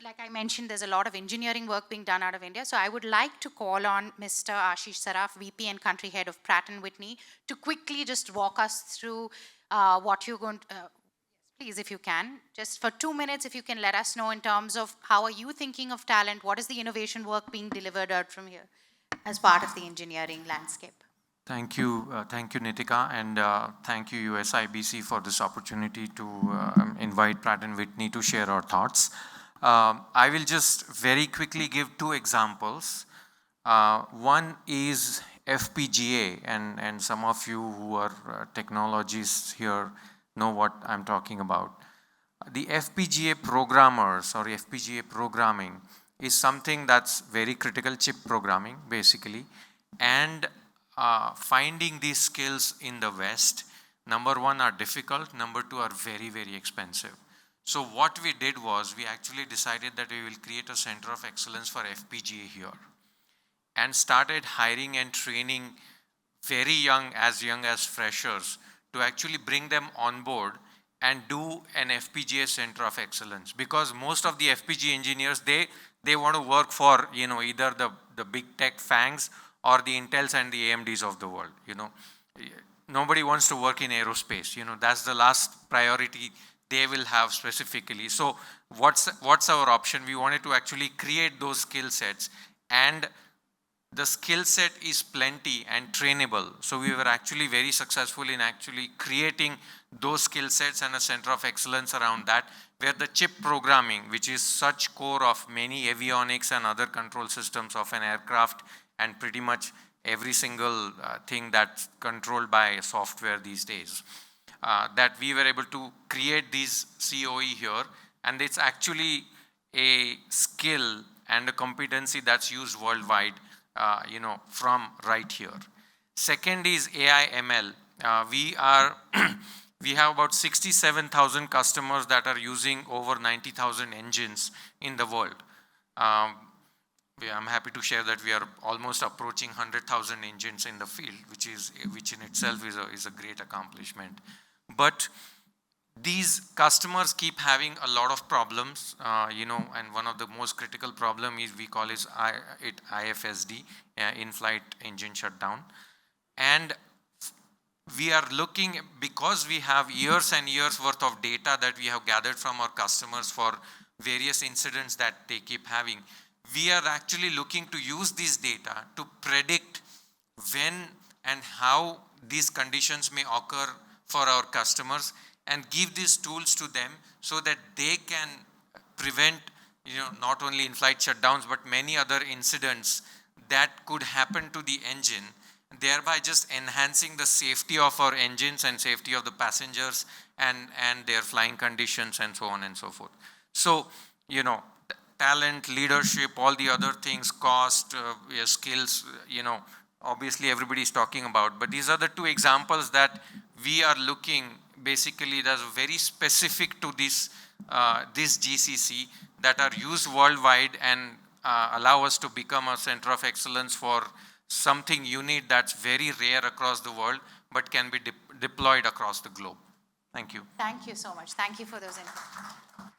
like I mentioned, there's a lot of engineering work being done out of India. So I would like to call on Mr. Ashish Saraf, VP and Country Head of Pratt & Whitney, to quickly just walk us through what you're going to, please, if you can, just for 2 minutes, if you can let us know in terms of how are you thinking of talent, what is the innovation work being delivered out from here as part of the engineering landscape? Thank you, Nitika, and thank you, USIBC, for this opportunity to invite Pratt & Whitney to share our thoughts. I will just very quickly give 2 examples. One is FPGA, and some of you who are technologists here know what I'm talking about. The FPGA programmers or FPGA programming is something that's very critical, chip programming basically, and finding these skills in the West, number 1, are difficult, number 2, are very, very expensive. So what we did was we actually decided that we will create a center of excellence for FPGA here and started hiring and training very young as freshers to actually bring them on board and do an FPGA center of excellence, because most of the FPGA engineers, they want to work for, you know, either the big tech fangs or the Intels and the AMDs of the world, you know. Nobody wants to work in aerospace, you know, that's the last priority they will have specifically. So what's our option? We wanted to actually create those skill sets, and the skill set is plenty and trainable. So we were actually very successful in actually creating those skill sets and a center of excellence around that, where the chip programming, which is such core of many avionics and other control systems of an aircraft, and pretty much every single thing that's controlled by software these days, that we were able to create these COE here, and it's actually a skill and a competency that's used worldwide, you know, from right here. Second is AI ML. We have about 67,000 customers that are using over 90,000 engines in the world. I'm happy to share that we are almost approaching 100,000 engines in the field, which in itself is a great accomplishment. But these customers keep having a lot of problems, you know, and one of the most critical problem is, we call it IFSD, in-flight engine shutdown. And we are looking, because we have years and years worth of data that we have gathered from our customers for various incidents that they keep having, we are actually looking to use this data to predict when and how these conditions may occur for our customers, and give these tools to them so that they can prevent, you know, not only in-flight shutdowns, but many other incidents that could happen to the engine, thereby just enhancing the safety of our engines and safety of the passengers and their flying conditions and so on and so forth. So, you know, talent, leadership, all the other things, cost, skills, you know, obviously everybody is talking about, but these are the 2 examples that we are looking basically that's very specific to this GCC, that are used worldwide and allow us to become a center of excellence for something unique that's very rare across the world, but can be deployed across the globe. Thank you. Thank you so much. Thank you for those inputs.